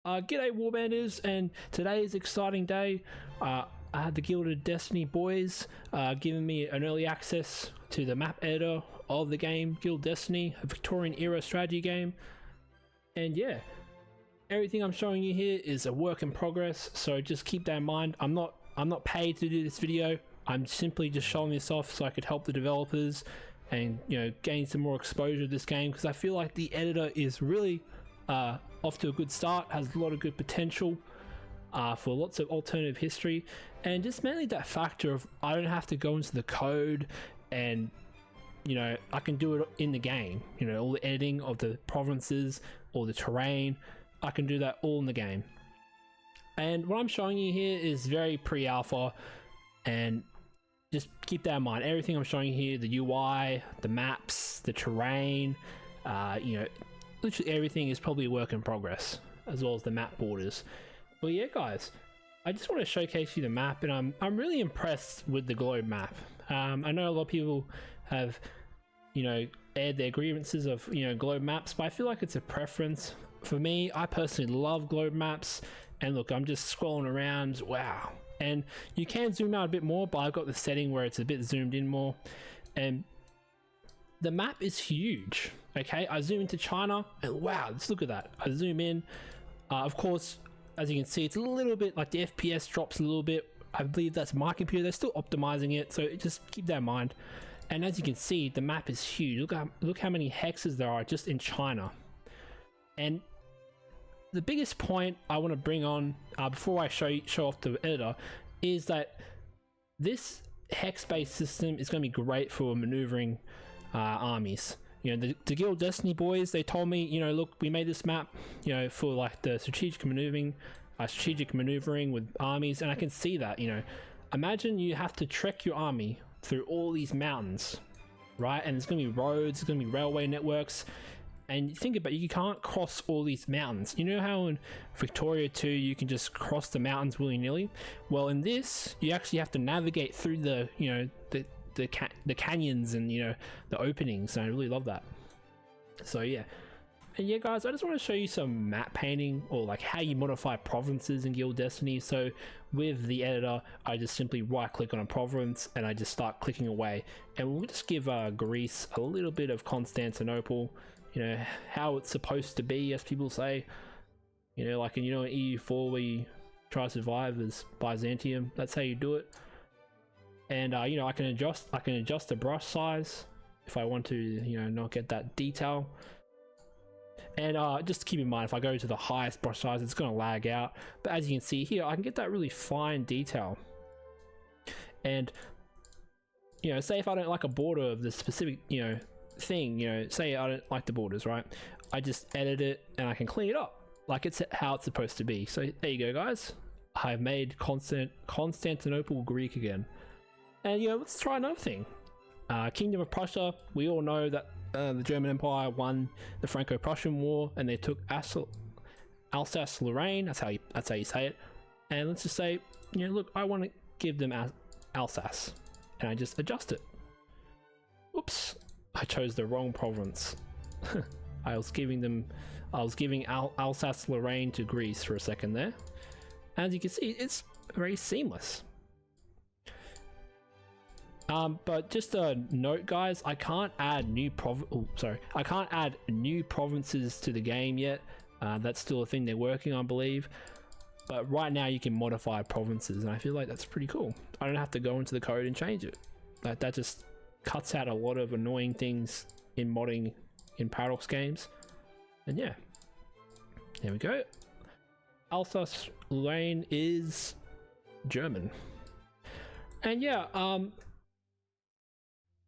G'day warbanders, and today is an exciting day. I had the Gilded Destiny boys giving me an early access to the map editor of the game, Gilded Destiny, a Victorian era strategy game. And yeah, everything I'm showing you here is a work in progress, so just keep that in mind. I'm not paid to do this video. I'm simply just showing this off so I could help the developers and gain some more exposure to this game, because I feel like the editor is really off to a good start, has a lot of good potential for lots of alternative history, and just mainly that factor of I don't have to go into the code, and I can do it in the game. All the editing of the provinces or the terrain, I can do that all in the game. And what I'm showing you here is very pre-alpha, and just keep that in mind. Everything I'm showing you here, the UI, the maps, the terrain, literally everything is probably a work in progress, as well as the map borders. But yeah guys, I just want to showcase you the map, and I'm really impressed with the globe map. I know a lot of people have aired their grievances of globe maps, but I feel like it's a preference. For me, I personally love globe maps, and look, I'm just scrolling around, wow. And you can zoom out a bit more, but I've got the setting where it's a bit zoomed in more, and the map is huge. Okay, I zoom into China and wow, let's look at that. I zoom in, of course, as you can see, it's a little bit like the FPS drops a little bit. I believe that's my computer, they're still optimizing it, so just keep that in mind. And as you can see, the map is huge. Look how many hexes there are just in China. And the biggest point I want to bring on before I show off the editor is that this hex-based system is going to be great for maneuvering armies. The Gilded Destiny boys, they told me, look, we made this map, for like the strategic maneuvering with armies, and I can see that. Imagine you have to trek your army through all these mountains, right? And there's gonna be roads, there's gonna be railway networks, and think about it, you can't cross all these mountains. You know how in Victoria 2 you can just cross the mountains willy-nilly? Well, in this you actually have to navigate through the the canyons and the openings, and I really love that. So yeah. And yeah guys, I just want to show you some map painting, or like how you modify provinces in Gilded Destiny. So with the editor, I just simply right click on a province and I just start clicking away, and we'll just give Greece a little bit of Constantinople, how it's supposed to be, as people say, like in EU4 where you try to survive as Byzantium, that's how you do it. And I can adjust the brush size if I want to not get that detail. And just keep in mind, if I go to the highest brush size, it's going to lag out, but as you can see here, I can get that really fine detail. And say if I don't like a border of the specific thing, say I don't like the borders, right, I just edit it and I can clean it up like it's how it's supposed to be. So there you go guys, I've made Constantinople Greek again. And let's try another thing. Kingdom of Prussia, we all know that the German Empire won the Franco-Prussian War, and they took Alsace-Lorraine. That's how you say it. And let's just say, look, I want to give them Alsace, and I just adjust it. Oops, I chose the wrong province. I was giving Alsace-Lorraine to Greece for a second there. As you can see, it's very seamless. But just a note guys, I can't add new provinces to the game yet. That's still a thing they're working on, I believe. But right now you can modify provinces, and I feel like that's pretty cool. I don't have to go into the code and change it. That just cuts out a lot of annoying things in modding in Paradox games. And yeah, there we go. Alsace-Lorraine is German. And yeah,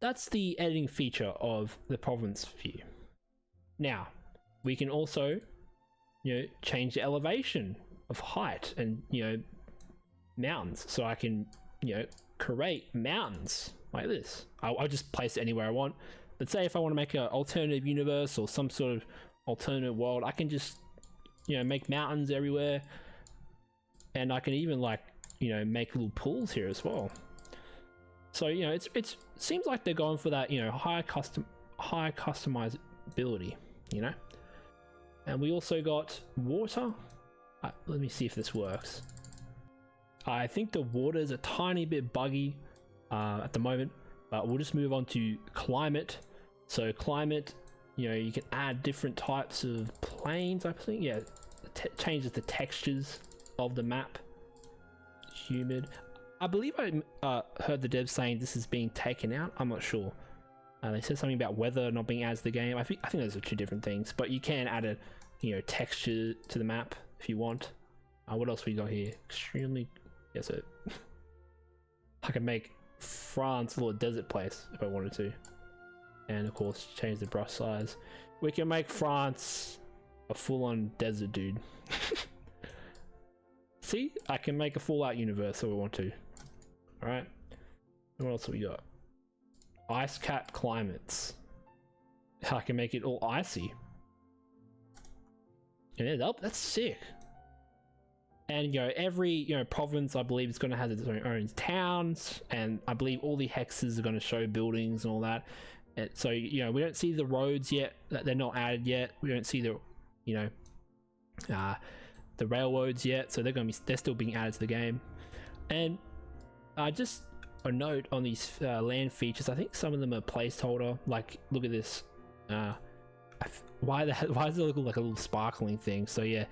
that's the editing feature of the province view. Now, we can also, change the elevation of height and, mountains. So I can, create mountains like this. I'll just place it anywhere I want. But say if I want to make an alternative universe or some sort of alternative world, I can just, make mountains everywhere. And I can even make little pools here as well. So it seems like they're going for that high customizability, And we also got water Let me see if this works. I think the water is a tiny bit buggy at the moment, but we'll just move on to climate. So climate, you know, you can add different types of plains, I think. Yeah, changes the textures of the map. Humid. I believe I heard the devs saying this is being taken out. I'm not sure. They said something about weather not being added to the game. I think those are two different things, but you can add a, you know, texture to the map if you want. What else we got here? Extremely, yeah, so I can make France a little desert place if I wanted to, and of course change the brush size. We can make France a full-on desert, dude. See, I can make a full-out universe if I want to. All right, what else have we got? Ice cap climates. I can make it all icy. Yeah, that's sick. And you know, every province, I believe, is going to have its own towns, and I believe all the hexes are going to show buildings and all that. And so we don't see the roads yet; that they're not added yet. We don't see the the railroads yet, so they're still being added to the game. And just a note on these land features. I think some of them are placeholder. Like, look at this. Why does it look like a little sparkling thing? So yeah,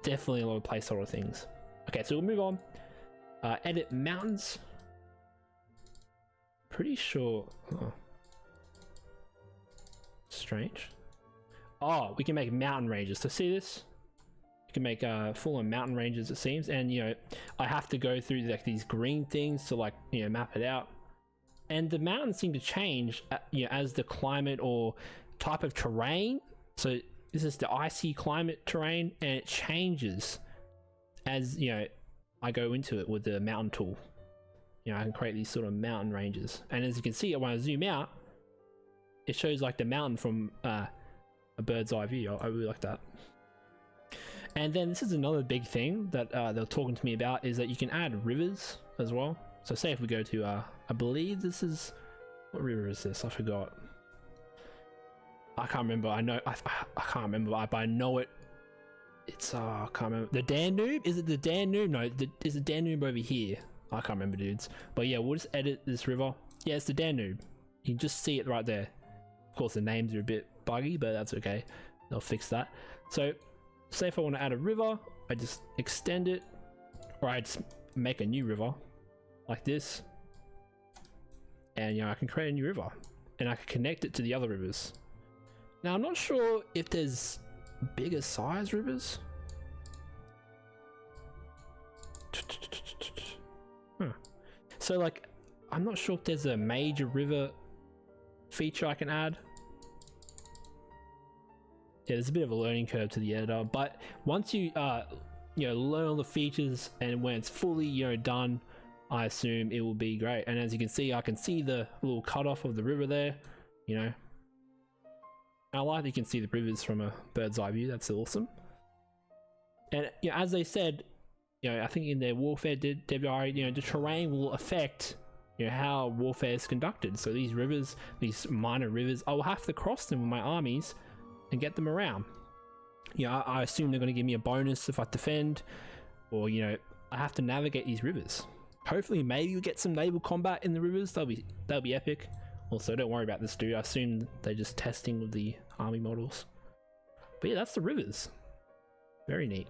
definitely a lot of placeholder things. Okay, so we'll move on. Edit mountains. Pretty sure. Oh. Strange. Oh, we can make mountain ranges. So see this? You can make full-on mountain ranges, it seems, and I have to go through like these green things to map it out. And the mountains seem to change, as the climate or type of terrain. So this is the icy climate terrain, and it changes as I go into it with the mountain tool. I can create these sort of mountain ranges, and as you can see, when I zoom out, it shows like the mountain from a bird's eye view. I really like that. And then this is another big thing that they're talking to me about, is that you can add rivers as well. So say if we go to I believe this is, what river is this? I forgot. I can't remember. I can't remember, but I know it. It's I can't remember. The Danube? Is it the Danube? No, is the Danube over here? I can't remember, dudes. But yeah, we'll just edit this river. Yeah, it's the Danube. You can just see it right there. Of course, the names are a bit buggy, but that's okay. They'll fix that. So say if I want to add a river, I just extend it, or I just make a new river like this, and I can create a new river, and I can connect it to the other rivers. Now I'm not sure if there's bigger size rivers. So like, I'm not sure if there's a major river feature I can add. Yeah, there's a bit of a learning curve to the editor, but once you learn all the features, and when it's fully done, I assume it will be great. And as you can see, I can see the little cutoff of the river there. I like that you can see the rivers from a bird's eye view. That's awesome. And as they said, I think in their warfare diary, the terrain will affect how warfare is conducted. So these rivers, these minor rivers, I will have to cross them with my armies and get them around. I assume they're going to give me a bonus if I defend, or I have to navigate these rivers. Hopefully, maybe we get some naval combat in the rivers. That'll be epic. Also, don't worry about this, dude. I assume they're just testing with the army models. But yeah, that's the rivers. Very neat.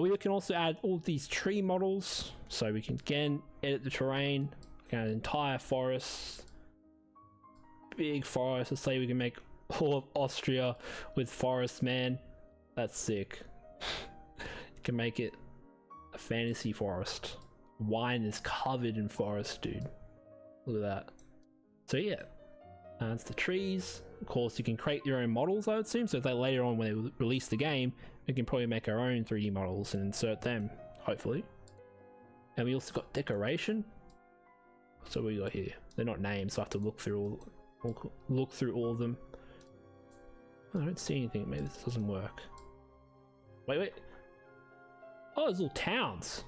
We can also add all these tree models, so we can again edit the terrain. An entire forest, big forest. Let's say we can make all of Austria with forest, man. That's sick. You can make it a fantasy forest. Wine is covered in forest, dude. Look at that. So yeah, it's the trees. Of course, you can create your own models, I would assume. So if they later on, when they release the game, we can probably make our own 3D models and insert them, hopefully. And we also got decoration. So what we got here? They're not named, so I have to look through all of them. I don't see anything. Maybe this doesn't work. Wait. Oh, there's little towns.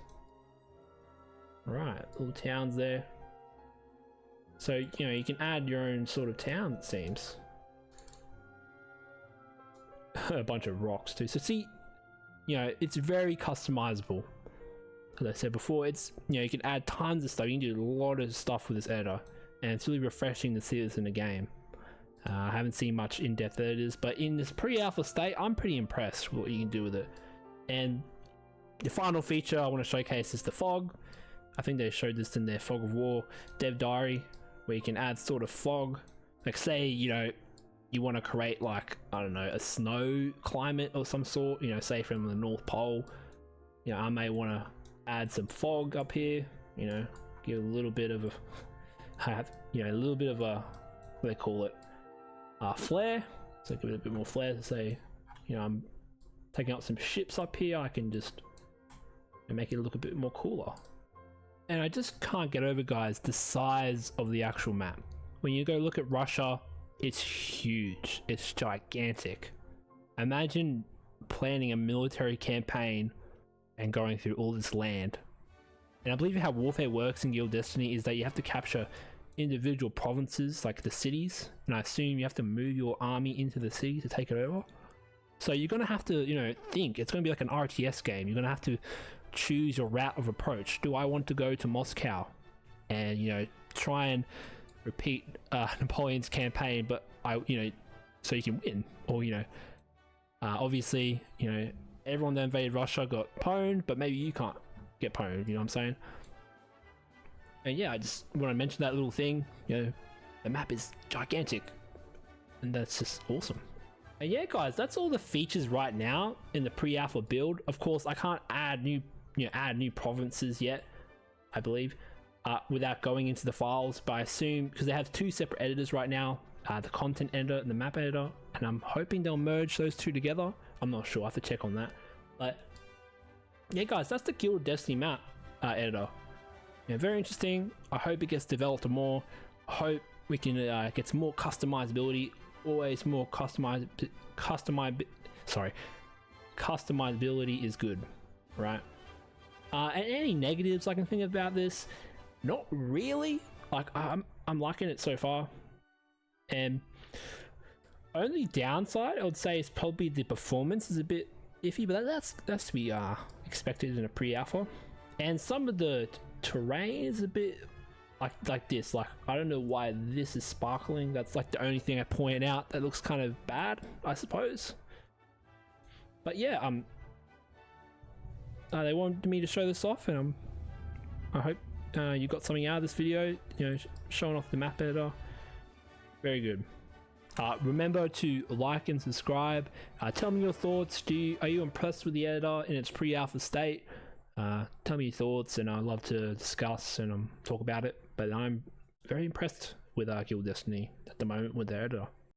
Right, little towns there. So, you can add your own sort of town, it seems. A bunch of rocks too. So see, you know, it's very customizable. As I said before, it's, you know, you can add tons of stuff. You can do a lot of stuff with this editor, and it's really refreshing to see this in the game. I haven't seen much in-depth editors, but in this pre-alpha state, I'm pretty impressed with what you can do with it. And the final feature I want to showcase is the fog. I think they showed this in their Fog of War dev diary, where you can add sort of fog. Like, say, you know, you want to create, like, I don't know, a snow climate or some sort, you know, say from the North Pole. You know, I may want to add some fog up here, you know, give a little bit of a, you know, a little bit of a, what do they call it, flare. So give it a bit more flare to say, you know, I'm taking out some ships up here. I can just make it look a bit more cooler. And I just can't get over, guys, the size of the actual map. When you go look at Russia, it's huge, it's gigantic. Imagine planning a military campaign and going through all this land. And I believe how warfare works in Gilded Destiny is that you have to capture individual provinces, like the cities, and I assume you have to move your army into the city to take it over. So you're gonna have to, you know, think. It's gonna be like an RTS game. You're gonna have to choose your route of approach. Do I want to go to Moscow and, you know, try and repeat Napoleon's campaign, but you know, so you can win? Or, you know, obviously, you know, everyone that invaded Russia got pwned, but maybe you can't get pwned, you know what I'm saying? And yeah, I just want to mention that little thing. You know, the map is gigantic, and that's just awesome. And yeah, guys, that's all the features right now in the pre-alpha build. Of course, I can't add new, you know, add new provinces yet, I believe, without going into the files. But I assume, because they have two separate editors right now, the content editor and the map editor, and I'm hoping they'll merge those two together. I'm not sure. I have to check on that. But yeah, guys, that's the Gilded Destiny map editor. Yeah, very interesting. I hope it gets developed more. I hope we can get some more customizability. Always more customizability is good, right? And any negatives I can think about this? Not really. Like, I'm liking it so far. And only downside I would say is probably the performance is a bit iffy, but that's to be expected in a pre-alpha. And some of the terrain is a bit like this. Like, I don't know why this is sparkling. That's like the only thing I point out that looks kind of bad, I suppose. But yeah, they wanted me to show this off, and I hope you got something out of this video. You know, showing off the map editor. Very good. Remember to like and subscribe. Tell me your thoughts. Are you impressed with the editor in its pre-alpha state? Tell me your thoughts, and I'd love to discuss and talk about it. But I'm very impressed with Gilded Destiny at the moment with the editor.